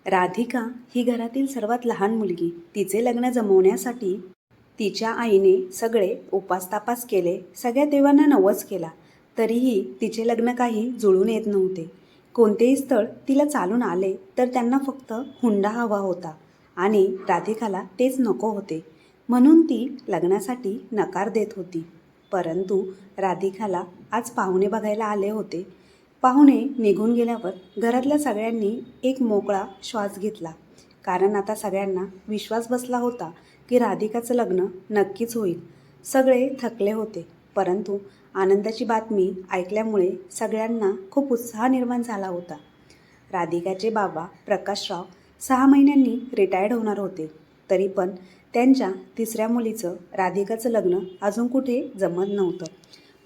राधिका ही घरातील सर्वात लहान मुलगी. तिचे लग्न जमवण्यासाठी तिच्या आईने सगळे उपास-तापास केले, सगळ्या देवांना नवस केला. तरीही तिचे लग्न काही जुळून येत नव्हते. कोणतेही स्थळ तिला चालून आले तर त्यांना फक्त हुंडा हवा होता आणि राधिकाला तेच नको होते. म्हणून ती लग्नासाठी नकार देत होती. परंतु राधिकाला आज पाहुणे बघायला आले होते. पाहुणे निघून गेल्यावर घरातल्या सगळ्यांनी एक मोकळा श्वास घेतला. कारण आता सगळ्यांना विश्वास बसला होता की राधिकाचं लग्न नक्कीच होईल. सगळे थकले होते, परंतु आनंदाची बातमी ऐकल्यामुळे सगळ्यांना खूप उत्साह निर्माण झाला होता. राधिकाचे बाबा प्रकाशराव 6 महिन्यांनी रिटायर्ड होणार होते. तरी पण त्यांच्या तिसऱ्या मुलीचं राधिकाचं लग्न अजून कुठे जमत नव्हतं.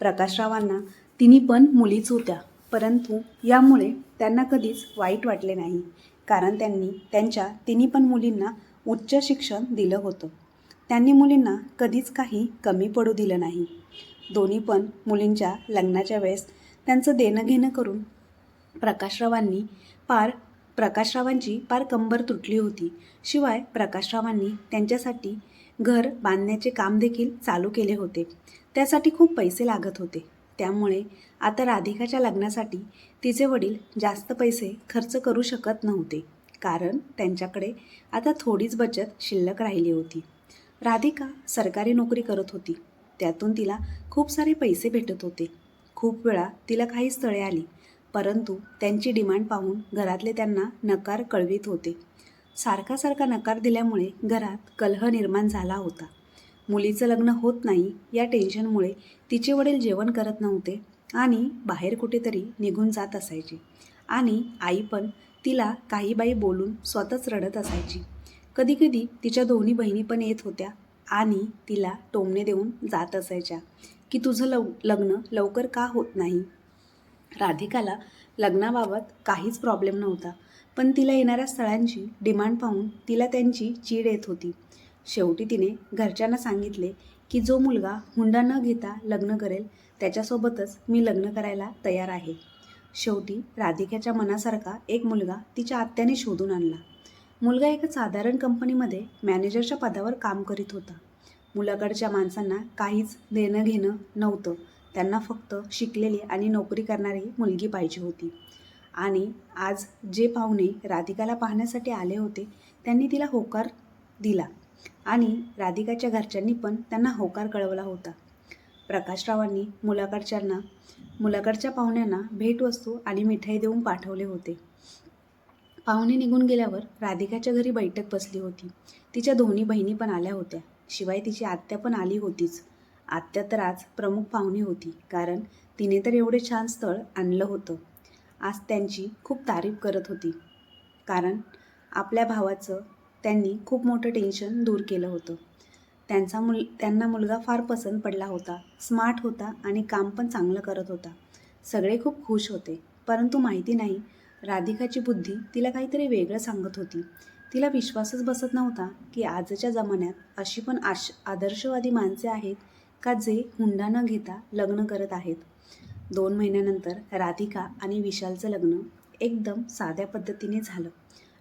प्रकाशरावांना तिन्ही पण मुलीच होत्या, परंतु यामुळे त्यांना कधीच वाईट वाटले नाही. कारण त्यांनी त्यांच्या तिन्ही पण मुलींना उच्च शिक्षण दिलं होतं. त्यांनी मुलींना कधीच काही कमी पडू दिलं नाही. दोन्ही पण मुलींच्या लग्नाच्या वेळेस त्यांचं देणं घेणं करून प्रकाशरावांची पार कंबर तुटली होती. शिवाय प्रकाशरावांनी त्यांच्यासाठी घर बांधण्याचे काम देखील चालू केले होते. त्यासाठी खूप पैसे लागत होते. त्यामुळे आता राधिकाच्या लग्नासाठी तिचे वडील जास्त पैसे खर्च करू शकत नव्हते, कारण त्यांच्याकडे आता थोडीच बचत शिल्लक राहिली होती. राधिका सरकारी नोकरी करत होती. त्यातून तिला खूप सारे पैसे भेटत होते. खूप वेळा तिला काही स्थळे आली, परंतु त्यांची डिमांड पाहून घरातले त्यांना नकार कळवित होते. सारखा नकार दिल्यामुळे घरात कलह निर्माण झाला होता. मुलीचं लग्न होत नाही या टेन्शनमुळे तिचे वडील जेवण करत नव्हते आणि बाहेर कुठेतरी निघून जात असायचे. आणि आई पण तिला काही बाई बोलून स्वतःच रडत असायची. कधीकधी तिच्या दोन्ही बहिणी पण येत होत्या आणि तिला टोमणे देऊन जात असायच्या की तुझं लग्न लवकर का होत नाही. राधिकाला लग्नाबाबत काहीच प्रॉब्लेम नव्हता, पण तिला येणाऱ्या स्थळांची डिमांड पाहून तिला त्यांची चीड येत होती. शेवटी तिने घरच्यांना सांगितले की जो मुलगा हुंडा न घेता लग्न करेल त्याच्यासोबतच मी लग्न करायला तयार आहे. शेवटी राधिकाच्या मनासारखा एक मुलगा तिच्या आत्याने शोधून आणला. मुलगा एका साधारण कंपनीमध्ये मॅनेजरच्या पदावर काम करीत होता. मुलाकडच्या माणसांना काहीच देणं घेणं नव्हतं. त्यांना फक्त शिकलेली आणि नोकरी करणारी मुलगी पाहिजे होती. आणि आज जे पाहुणे राधिकाला पाहण्यासाठी आले होते त्यांनी तिला होकार दिला आणि राधिकाच्या घरच्यांनी पण त्यांना होकार कळवला होता. प्रकाशरावांनी मुलाकडच्या पाहुण्यांना भेटवस्तू आणि मिठाई देऊन पाठवले होते. पाहुणे निघून गेल्यावर राधिकाच्या घरी बैठक बसली होती. तिच्या दोन्ही बहिणी पण आल्या होत्या. शिवाय तिची आत्या पण आली होतीच. आत्या तर आज प्रमुख पाहुणी होती, कारण तिने तर एवढे छान स्थळ आणलं होतं. आज त्यांची खूप तारीफ करत होती, कारण आपल्या भावाचं त्यांनी खूप मोठं टेन्शन दूर केलं होतं. त्यांना मुलगा फार पसंत पडला होता. स्मार्ट होता आणि काम पण चांगलं करत होता. सगळे खूप खुश होते, परंतु माहिती नाही राधिकाची बुद्धी तिला काहीतरी वेगळं सांगत होती. तिला विश्वासच बसत नव्हता की आजच्या जमान्यात अशी पण आदर्शवादी माणसे आहेत का जे हुंडा न घेता लग्न करत आहेत. 2 महिन्यानंतर राधिका आणि विशालचं लग्न एकदम साध्या पद्धतीने झालं.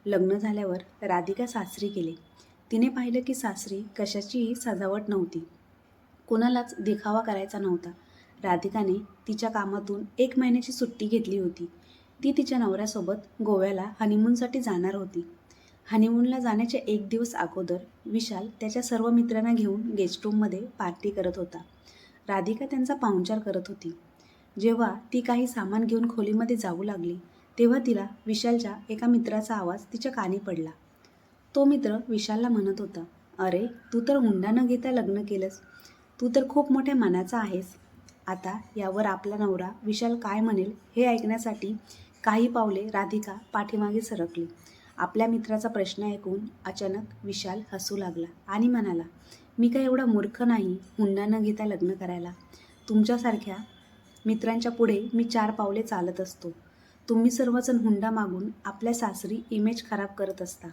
लग्न झाल्यावर राधिका सासरी गेली. तिने पाहिलं की सासरी कशाचीही सजावट नव्हती. कोणालाच दिखावा करायचा नव्हता. राधिकाने तिच्या कामातून 1 महिन्याची सुट्टी घेतली होती. ती तिच्या नवऱ्यासोबत गोव्याला हनीमूनसाठी जाणार होती. हनीमूनला जाण्याच्या 1 दिवस अगोदर विशाल त्याच्या सर्व मित्रांना घेऊन गेस्ट रूममध्ये पार्टी करत होता. राधिका त्यांचा पाहुणचार करत होती. जेव्हा ती काही सामान घेऊन खोलीमध्ये जाऊ लागली तेव्हा तिला विशालच्या एका मित्राचा आवाज तिच्या कानी पडला. तो मित्र विशालला म्हणत होता, अरे तू तर हुंडा न घेता लग्न केलंस. तू तर खूप मोठ्या मनाचा आहेस. आता यावर आपला नवरा विशाल काय म्हणेल हे ऐकण्यासाठी काही पावले राधिका पाठीमागे सरकली. आपल्या मित्राचा प्रश्न ऐकून अचानक विशाल हसू लागला आणि म्हणाला, मी काय एवढा मूर्ख नाही हुंडा न घेता लग्न करायला. तुमच्यासारख्या मित्रांच्या पुढे मी 4 पावले चालत असतो. तुम्ही सर्वजण हुंडा मागून आपल्या सासरी इमेज खराब करत असता.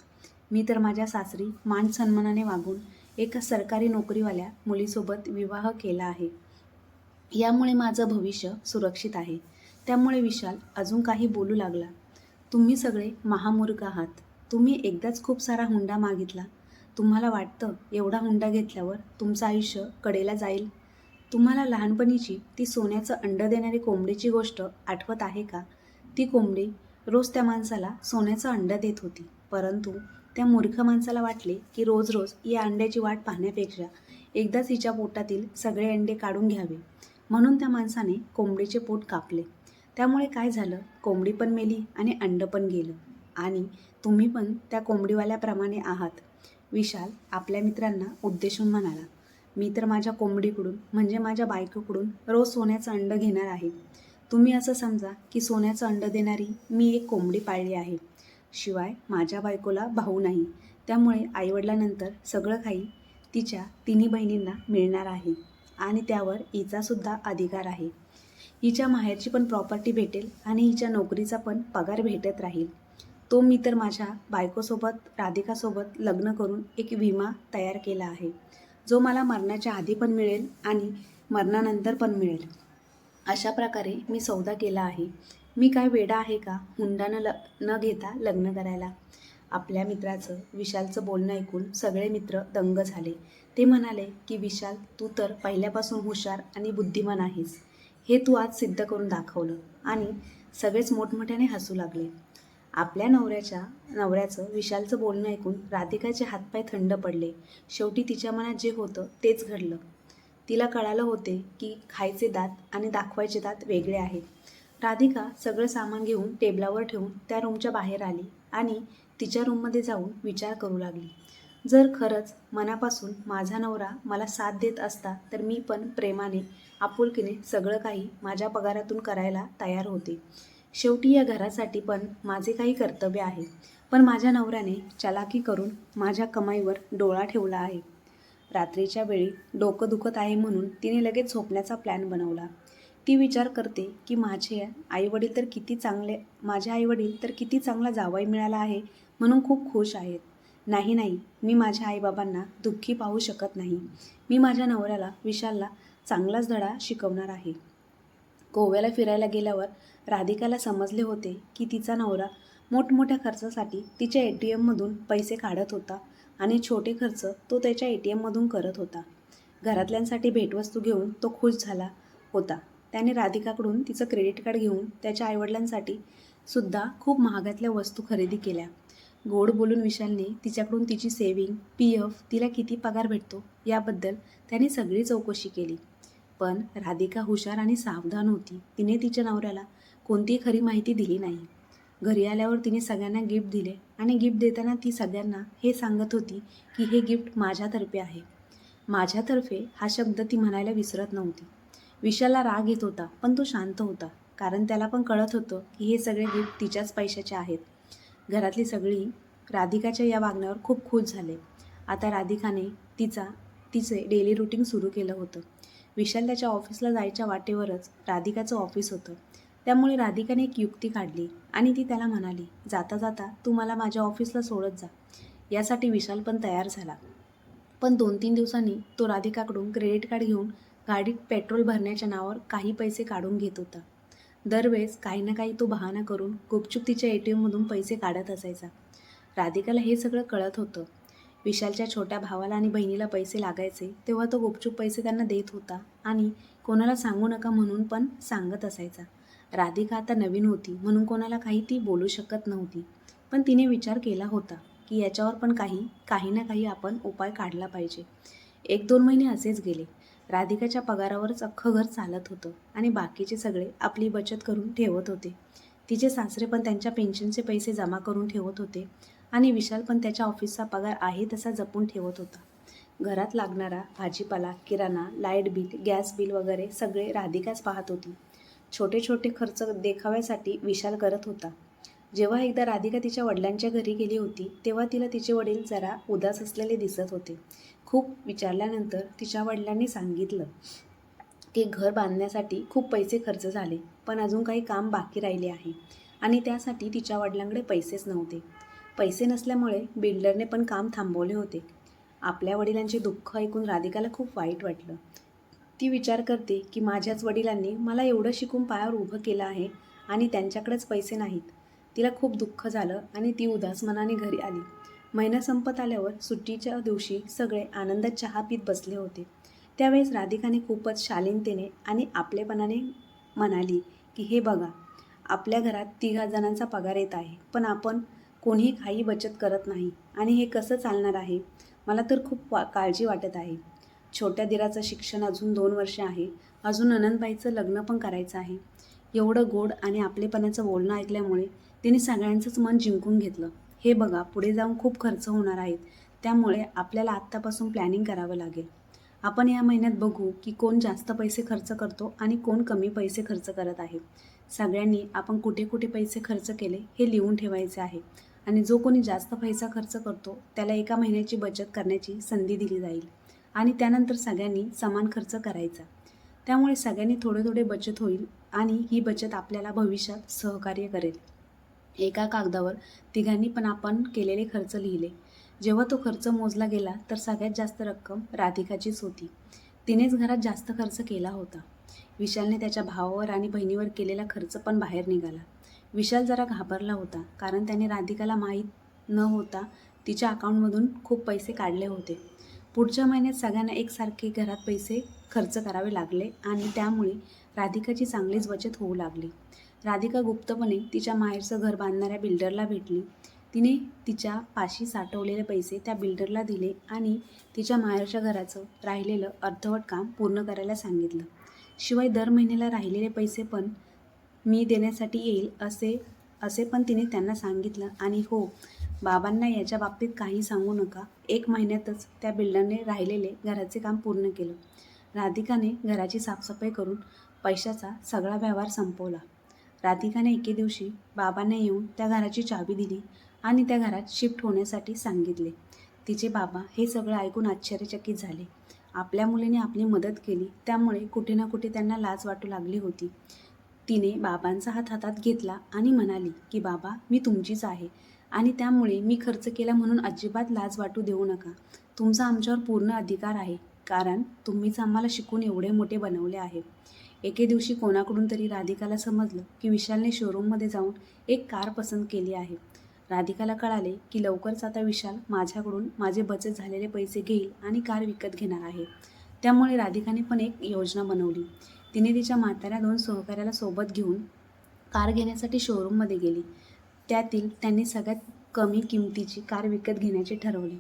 मी तर माझ्या सासरी मान सन्मानाने वागून एका सरकारी नोकरीवाल्या मुलीसोबत विवाह केला आहे. यामुळे माझं भविष्य सुरक्षित आहे. त्यामुळे विशाल अजून काही बोलू लागला. तुम्ही सगळे महामूर्ख आहात. तुम्ही एकदाच खूप सारा हुंडा मागितला. तुम्हाला वाटतं एवढा हुंडा घेतल्यावर तुमचं आयुष्य कडेला जाईल. तुम्हाला लहानपणीची ती सोन्याचं अंडं देणारी कोंबडीची गोष्ट आठवत आहे का? ती कोंबडी रोज त्या माणसाला सोन्याचं अंडं देत होती. परंतु त्या मूर्ख माणसाला वाटले की रोज रोज या अंड्याची वाट पाहण्यापेक्षा एकदाच हिच्या पोटातील सगळे अंडे काढून घ्यावे. म्हणून त्या माणसाने कोंबडीचे पोट कापले. त्यामुळे काय झालं? कोंबडी पण मेली आणि अंडं पण गेलं. आणि तुम्ही पण त्या कोंबडीवाल्याप्रमाणे आहात. विशाल आपल्या मित्रांना उद्देशून म्हणाला, मी तर माझ्या कोंबडीकडून म्हणजे माझ्या बायकोकडून रोज सोन्याचं अंडं घेणार आहे. तुम्ही असं समजा की सोन्याचं अंडं देणारी मी एक कोंबडी पाळली आहे. शिवाय माझ्या बायकोला भाऊ नाही. त्यामुळे आईवडिलांनंतर सगळं काही तिच्या तिन्ही बहिणींना मिळणार आहे आणि त्यावर हिचासुद्धा अधिकार आहे. हिच्या माहेरची पण प्रॉपर्टी भेटेल आणि हिच्या नोकरीचा पण पगार भेटत राहील. तो मी तर माझ्या बायकोसोबत राधिकासोबत लग्न करून एक विमा तयार केला आहे, जो मला मरणाच्या आधी पण मिळेल आणि मरणानंतर पण मिळेल. अशा प्रकारे मी सौदा केला आहे. मी काय वेडा आहे का हुंडा न घेता लग्न करायला? आपल्या मित्राचं विशालचं बोलणं ऐकून सगळे मित्र दंग झाले. ते म्हणाले की विशाल, तू तर पहिल्यापासून हुशार आणि बुद्धिमान आहेस. हे तू आज सिद्ध करून दाखवलं. आणि सगळेच मोठमोठ्याने हसू लागले. आपल्या नवऱ्याचं विशालचं बोलणं ऐकून राधिकाचे हातपाय थंड पडले. शेवटी तिच्या मनात जे होतं तेच घडलं. तिला कळालं होते की खायचे दात आणि दाखवायचे दात वेगळे आहेत. राधिका सगळं सामान घेऊन टेबलावर ठेवून त्या रूमच्या बाहेर आली आणि तिच्या रूममध्ये जाऊन विचार करू लागली. जर खरंच मनापासून माझा नवरा मला साथ देत असता तर मी पण प्रेमाने आपुलकीने सगळं काही माझ्या पगारातून करायला तयार होते. शेवटी या घरासाठी पण माझे काही कर्तव्य आहे. पण माझ्या नवऱ्याने चलाकी करून माझ्या कमाईवर डोळा ठेवला आहे. रात्रीच्या वेळी डोकं दुखत आहे म्हणून तिने लगेच झोपण्याचा प्लॅन बनवला. ती विचार करते की माझे आईवडील तर किती चांगला जावई मिळाला आहे म्हणून खूप खुश आहेत. नाही, मी माझ्या आईबाबांना दुःखी पाहू शकत नाही. मी माझ्या नवऱ्याला विशालला चांगलाच धडा शिकवणार आहे. गोव्याला फिरायला गेल्यावर राधिकाला समजले होते की तिचा नवरा मोठमोठ्या खर्चासाठी तिच्या ATMमधून पैसे काढत होता आणि छोटे खर्च तो त्याच्या ATMमधून करत होता. घरातल्यांसाठी भेटवस्तू घेऊन तो खुश झाला होता. त्याने राधिकाकडून तिचं क्रेडिट कार्ड घेऊन त्याच्या आईवडिलांसाठी सुद्धा खूप महागातल्या वस्तू खरेदी केल्या. गोड बोलून विशालने तिच्याकडून तिची सेव्हिंग, PF, तिला किती पगार भेटतो याबद्दल त्याने सगळी चौकशी केली. पण राधिका हुशार आणि सावधान होती. तिने तिच्या नवऱ्याला कोणतीही खरी माहिती दिली नाही. घरी आल्यावर तिने सगळ्यांना गिफ्ट दिले आणि गिफ्ट देताना ती सगळ्यांना हे सांगत होती की हे गिफ्ट माझ्यातर्फे आहे. माझ्यातर्फे हा शब्द ती म्हणायला विसरत नव्हती. विशालला राग येत होता, पण तो शांत होता, कारण त्याला पण कळत होतं की हे सगळे गिफ्ट तिच्याच पैशाचे आहेत. घरातली सगळी राधिकाच्या या वागण्यावर खूप खुश झाले. आता राधिकाने तिचे डेली रुटीन सुरू केलं होतं. विशाल त्याच्या ऑफिसला जायच्या वाटेवरच राधिकाचं ऑफिस होतं. त्यामुळे राधिकाने एक युक्ती काढली आणि ती त्याला म्हणाली, जाता जाता तू मला माझ्या ऑफिसला सोडत जा. यासाठी विशाल पण तयार झाला. पण 2-3 दिवसांनी तो राधिकाकडून क्रेडिट कार्ड घेऊन गाडीत पेट्रोल भरण्याच्या नावावर काही पैसे काढून घेत होता. दरवेळेस काही ना काही तो बहाणा करून गुपचूप तिच्या ATMमधून पैसे काढत असायचा. राधिकाला हे सगळं कळत होतं. विशालच्या छोट्या भावाला आणि बहिणीला पैसे लागायचे तेव्हा तो गुपचूप पैसे त्यांना देत होता आणि कोणाला सांगू नका म्हणून पण सांगत असायचा. राधिका आता नवीन होती म्हणून कोणाला काही ती बोलू शकत नव्हती. पण तिने विचार केला होता की याच्यावर पण काही ना काही आपण उपाय काढला पाहिजे. 1-2 महिने असेच गेले. राधिकाच्या पगारावरच अख्खं घर चालत होतं आणि बाकीचे सगळे आपली बचत करून ठेवत होते. तिचे सासरे पण त्यांच्या पेन्शनचे पैसे जमा करून ठेवत होते आणि विशाल पण त्याच्या ऑफिसचा पगार आहे तसा जपून ठेवत होता. घरात लागणारा भाजीपाला, किराणा, लाईट बिल, गॅस बिल वगैरे सगळे राधिकाच पाहत होती. छोटे छोटे खर्च देखाव्यासाठी विशाल करत होता. जेव्हा एकदा राधिका तिच्या वडिलांच्या घरी गेली होती तेव्हा तिला तिचे वडील जरा उदास असलेले दिसत होते. खूप विचारल्यानंतर तिच्या वडिलांनी सांगितलं की घर बांधण्यासाठी खूप पैसे खर्च झाले, पण अजून काही काम बाकी राहिले आहे आणि त्यासाठी तिच्या वडिलांकडे पैसेच नव्हते. पैसे नसल्यामुळे बिल्डरने पण काम थांबवले होते. आपल्या वडिलांचे दुःख ऐकून राधिकाला खूप वाईट वाटलं. ती विचार करते की माझ्याच वडिलांनी मला एवढं शिकून पायावर उभं केलं आहे आणि त्यांच्याकडेच पैसे नाहीत. तिला खूप दुःख झालं आणि ती उदास मनाने घरी आली. महिना संपत आल्यावर सुट्टीच्या दिवशी सगळे आनंदात चहा पीत बसले होते. त्यावेळेस राधिकाने खूपच शालीनतेने आणि आपलेपणाने म्हणाली की हे बघा, आपल्या घरात 3 जणांचा पगार येत आहे, पण आपण कोणीही काही बचत करत नाही आणि हे कसं चालणार आहे? मला तर खूप काळजी वाटत आहे. छोट्या दिराचं शिक्षण अजून 2 वर्ष आहे. अजून नणंदबाईचं लग्न पण करायचं आहे. एवढं गोड आणि आपलेपणाचं बोलणं ऐकल्यामुळे तिने सगळ्यांचंच मन जिंकून घेतलं. हे बघा, पुढे जाऊन खूप खर्च होणार आहेत, त्यामुळे आपल्याला आत्तापासून प्लॅनिंग करावं लागेल. आपण या महिन्यात बघू की कोण जास्त पैसे खर्च करतो आणि कोण कमी पैसे खर्च करत आहे. सगळ्यांनी आपण कुठे कुठे पैसे खर्च केले हे लिहून ठेवायचे आहे आणि जो कोणी जास्त पैसा खर्च करतो त्याला 1 महिन्याची बचत करण्याची संधी दिली जाईल आणि त्यानंतर सगळ्यांनी समान खर्च करायचा. त्यामुळे सगळ्यांनी थोडे थोडे बचत होईल आणि ही बचत आपल्याला भविष्यात सहकार्य करेल. एका कागदावर तिघांनी पण आपण केलेले खर्च लिहिले. जेव्हा तो खर्च मोजला गेला तर सगळ्यात जास्त रक्कम राधिकाचीच होती. तिनेच घरात जास्त खर्च केला होता. विशालने त्याच्या भावावर आणि बहिणीवर केलेला खर्च पण बाहेर निघाला. विशाल जरा घाबरला होता, कारण त्याने राधिकाला माहीत न होता तिच्या अकाउंटमधून खूप पैसे काढले होते. पुढच्या महिन्यात सगळ्यांना एकसारखे घरात पैसे खर्च करावे लागले आणि त्यामुळे राधिकाची चांगलीच बचत होऊ लागली. राधिका गुप्तपणे तिच्या माहेरचं घर बांधणाऱ्या बिल्डरला भेटली. तिने तिच्या पाशी साठवलेले पैसे त्या बिल्डरला दिले आणि तिच्या माहेरच्या घराचं राहिलेलं अर्धवट काम पूर्ण करायला सांगितलं. शिवाय दर महिन्याला राहिलेले पैसे पण मी देण्यासाठी येईल असे पण तिने त्यांना सांगितलं. आणि हो, बाबांना याच्या बाबतीत काही सांगू नका. 1 महिन्यातच त्या बिल्डरने राहिलेले घराचे काम पूर्ण केलं. राधिकाने घराची साफसफाई करून पैशाचा सगळा व्यवहार संपवला. राधिकाने एके दिवशी बाबांना येऊन त्या घराची चावी दिली आणि त्या घरात शिफ्ट होण्यासाठी सांगितले. तिचे बाबा हे सगळं ऐकून आश्चर्यचकित झाले. आपल्या मुलीने आपली मदत केली, त्यामुळे कुठे ना कुठे त्यांना लाज वाटू लागली होती. तिने बाबांचा हात हातात घेतला आणि म्हणाली की बाबा, मी तुमचीच आहे आणि त्यामुळे मी खर्च केला म्हणून अजिबात लाज वाटू देऊ नका. तुमचा आमच्यावर पूर्ण अधिकार आहे, कारण तुम्हीच आम्हाला शिकून एवढे मोठे बनवले आहे. एके दिवशी कोणाकडून तरी राधिकाला समजलं की विशालने शोरूममध्ये जाऊन एक कार पसंत केली आहे. राधिकाला कळाले की लवकरच आता विशाल माझ्याकडून माझे बचत झालेले पैसे घेईल आणि कार विकत घेणार आहे. त्यामुळे राधिकाने पण एक योजना बनवली. तिने तिच्या म्हाताऱ्या 2 सहकाऱ्याला सोबत घेऊन कार घेण्यासाठी शोरूममध्ये गेली. त्यातील त्यांनी सगळ्यात कमी किमतीची कार विकत घेण्याचे ठरवले.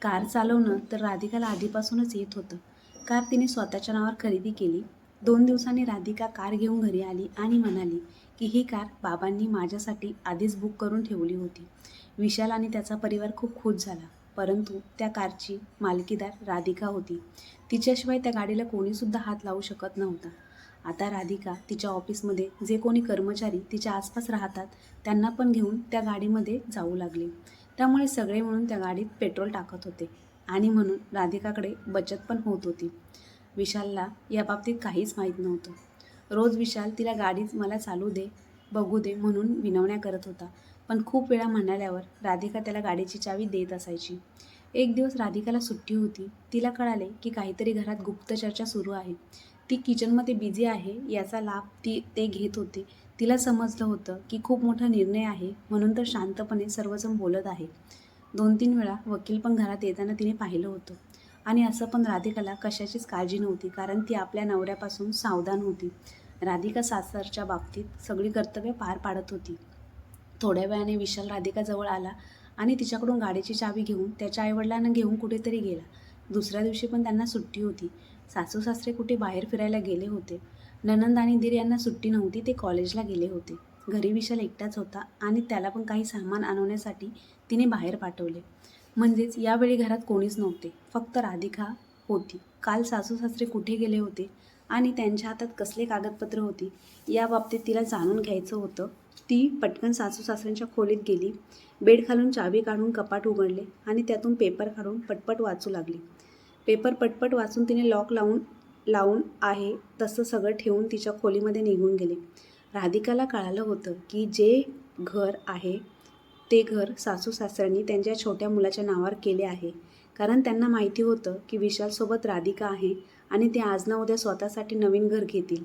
कार चालवणं तर राधिकाला आधीपासूनच येत होतं. कार तिने स्वतःच्या नावावर खरेदी केली. 2 दिवसांनी राधिका कार घेऊन घरी आली आणि म्हणाली की ही कार बाबांनी माझ्यासाठी आधीच बुक करून ठेवली होती. विशाल आणि त्याचा परिवार खूप खुश झाला, परंतु त्या कारची मालकीदार राधिका होती. तिच्याशिवाय त्या गाडीला कोणीसुद्धा हात लावू शकत नव्हता. आता राधिका तिच्या ऑफिसमध्ये जे कोणी कर्मचारी तिच्या आसपास राहतात त्यांना पण घेऊन त्या गाडीमध्ये जाऊ लागली. त्यामुळे सगळे मिळून त्या गाडीत पेट्रोल टाकत होते आणि म्हणून राधिकाकडे बचत पण होत होती. विशालला याबाबतीत काहीच माहीत नव्हतं. रोज विशाल तिला गाडीच मला चालू दे, बघू दे म्हणून विनवण्या करत होता, पण खूप वेळा म्हणाल्यावर राधिका त्याला गाडीची चावी देत असायची. एक दिवस राधिकाला सुट्टी होती. तिला कळाले की काहीतरी घरात गुप्त चर्चा सुरू आहे. ती किचनमध्ये बिझी आहे याचा लाभ ते घेत होती. तिला समजलं होतं की खूप मोठा निर्णय आहे, म्हणून तर शांतपणे सर्वजण बोलत आहे. 2-3 वेळा वकील पण घरात येताना तिने पाहिलं होतं. आणि असं पण राधिकाला कशाचीच काळजी नव्हती, कारण ती आपल्या नवऱ्यापासून सावधान होती. राधिका सासरच्या बाबतीत सगळी कर्तव्य पार पाडत होती. थोड्या वेळाने विशाल राधिकाजवळ आला आणि तिच्याकडून गाडीची चावी घेऊन त्याच्या आईवडिलांना घेऊन कुठेतरी गेला. दुसऱ्या दिवशी पण त्यांना सुट्टी होती. सासू सासरे कुठे बाहेर फिरायला गेले होते. नणंद आणि दीर यांना सुट्टी नव्हती, ते कॉलेजला गेले होते. घरी विशाल एकटाच होता आणि त्याला पण काही सामान आणण्यासाठी तिने बाहेर पाठवले. म्हणजेच यावेळी घरात कोणीच नव्हते, फक्त राधिका होती. काल सासू सासरे कुठे गेले होते आणि त्यांच्या हातात कसले कागदपत्र होती याबाबतीत तिला जाणून घ्यायचं होतं. ती पटकन सासू सासऱ्यांच्या खोलीत गेली. बेड खालून चावी काढून कपाट उघडले आणि त्यातून पेपर काढून पटपट वाचू लागली. पेपर पटपट वाचून तिने लॉक लावून आहे तसं सगळं ठेवून तिच्या खोलीमध्ये निघून गेले. राधिकाला कळालं होतं की जे घर आहे ते घर सासू सासऱ्यांनी त्यांच्या छोट्या मुलाच्या नावावर केले आहे, कारण त्यांना माहिती होतं की विशालसोबत राधिका आहे आणि ते आज ना उद्या स्वतःसाठी नवीन घर घेतील.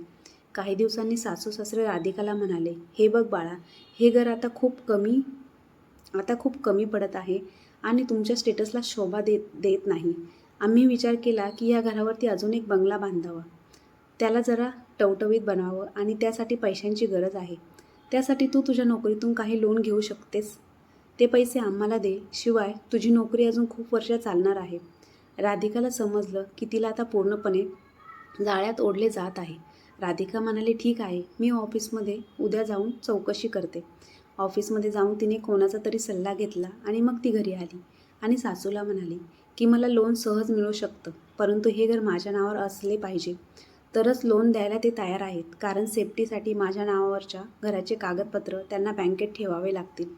काही दिवसांनी सासू सासरे राधिकाला म्हणाले, हे बघ बाळा, हे घर आता खूप कमी पडत आहे आणि तुमच्या स्टेटसला शोभा देत नाही. आम्ही विचार केला की या घरावरती अजून एक बंगला बांधावा, त्याला जरा टवटवीत बनावं आणि त्यासाठी पैशांची गरज आहे. त्यासाठी तू तुझ्या नोकरीतून काही लोन घेऊ शकतेस. ते पैसे आम्हाला दे, शिवाय तुझी नोकरी अजून खूप वर्ष चालणार आहे. राधिकाला समजलं की तिला आता पूर्णपणे जाळ्यात ओढले जात आहे. राधिका म्हणाली, ठीक आहे, मी ऑफिसमध्ये उद्या जाऊन चौकशी करते. ऑफिसमध्ये जाऊन तिने कोणाचा तरी सल्ला घेतला आणि मग ती घरी आली आणि सासूला म्हणाली की मला लोन सहज मिळू शकतं, परंतु हे घर माझ्या नावावर असले पाहिजे. तरच लोन द्यायला ते तयार आहेत, कारण सेफ्टीसाठी माझ्या नावावरच्या घराचे कागदपत्र त्यांना बँकेत ठेवावे लागतील.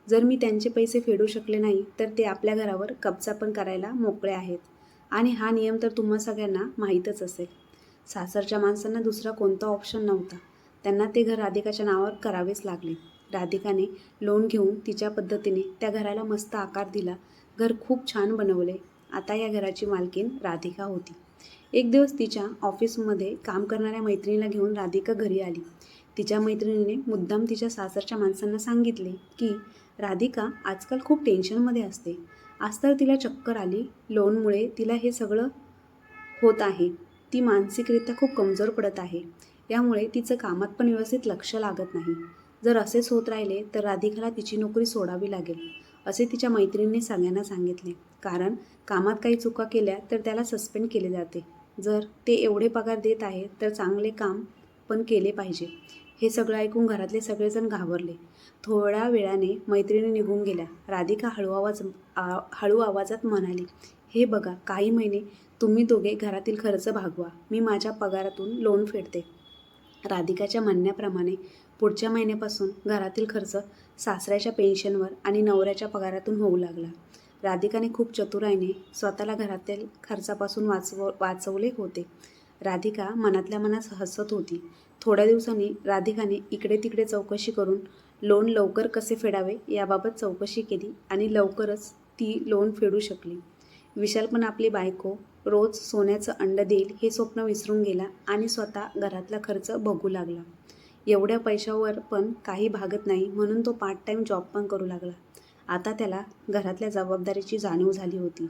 जर मी त्यांचे पैसे फेडू शकले नाही तर ते आपल्या घरावर कब्जा पण करायला मोकळे आहेत. आणि हा नियम तर तुम्हा सगळ्यांना माहीतच असेल. सासरच्या माणसांना दुसरा कोणता ऑप्शन नव्हता. त्यांना ते घर राधिकाच्या नावावर करावेच लागले. राधिकाने लोन घेऊन तिच्या पद्धतीने त्या घराला मस्त आकार दिला. घर खूप छान बनवले. आता या घराची मालकीण राधिका होती. एक दिवस तिच्या ऑफिसमध्ये काम करणाऱ्या मैत्रिणीला घेऊन राधिका घरी आली. तिच्या मैत्रिणीने मुद्दाम तिच्या सासरच्या माणसांना सांगितले की राधिका आजकाल खूप टेन्शनमध्ये असते. आज तर तिला चक्कर आली. लोनमुळे तिला हे सगळं होत आहे. ती मानसिकरित्या खूप कमजोर पडत आहे. यामुळे तिचं कामात पण व्यवस्थित लक्ष लागत नाही. जर असेच होत राहिले तर राधिकाला तिची नोकरी सोडावी लागेल, असे तिच्या मैत्रिणीने सगळ्यांना सांगितले. कारण कामात काही चुका केल्या तर त्याला सस्पेंड केले जाते. जर ते एवढे पगार देत आहे तर चांगले काम पण केले पाहिजे. हे सगळं ऐकून घरातले सगळेजण घाबरले. थोड्या वेळाने मैत्रिणी निघून गेल्या. राधिका हळू आवाजात म्हणाली, हे बघा, काही महिने तुम्ही दोघे घरातील खर्च भागवा. मी माझ्या पगारातून लोन फेडते. राधिकाच्या म्हणण्याप्रमाणे पुढच्या महिन्यापासून घरातील खर्च सासऱ्याच्या पेन्शनवर आणि नवऱ्याच्या पगारातून होऊ लागला. राधिकाने खूप चतुराईने स्वतःला घरातील खर्चापासून वाचवले होते. राधिका मनातल्या मनात हसत होती. थोड्या दिवसांनी राधिकाने इकडे तिकडे चौकशी करून लोन लवकर कसे फेडावे याबाबत चौकशी केली आणि लवकरच ती लोन फेडू शकली. विशाल पण आपली बायको रोज सोन्याचं अंड देईल हे स्वप्न विसरून गेला आणि स्वतः घरातला खर्च बघू लागला. एवढ्या पैशावर पण काही भागत नाही म्हणून तो पार्ट टाईम जॉब पण करू लागला. आता त्याला घरातल्या जबाबदारीची जाणीव झाली होती.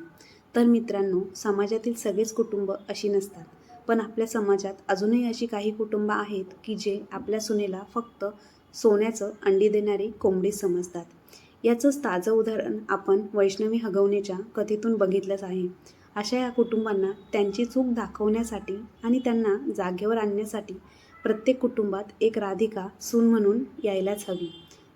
तर मित्रांनो, समाजातील सगळेच कुटुंब अशी नसतात, पण आपल्या समाजात अजूनही अशी काही कुटुंब आहेत की जे आपल्या सुनेला फक्त सोन्याचं अंडी देणारी कोंबडी समजतात. याचंच ताजं उदाहरण आपण वैष्णवी हगवणेच्या कथेतून बघितलंच आहे. अशा या कुटुंबांना त्यांची चूक दाखवण्यासाठी आणि त्यांना जागेवर आणण्यासाठी प्रत्येक कुटुंबात एक राधिका सून म्हणून यायलाच हवी.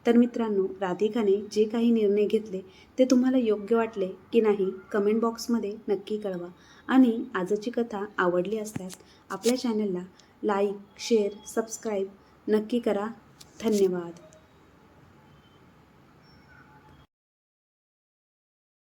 तर मित्रांनो, राधिकाने जे काही निर्णय घेतले ते तुम्हाला योग्य वाटले की नाही कमेंट बॉक्समध्ये नक्की कळवा. आणि आजची कथा आवडली असल्यास आपल्या चॅनलला लाईक, शेअर, सबस्क्राईब नक्की करा. धन्यवाद.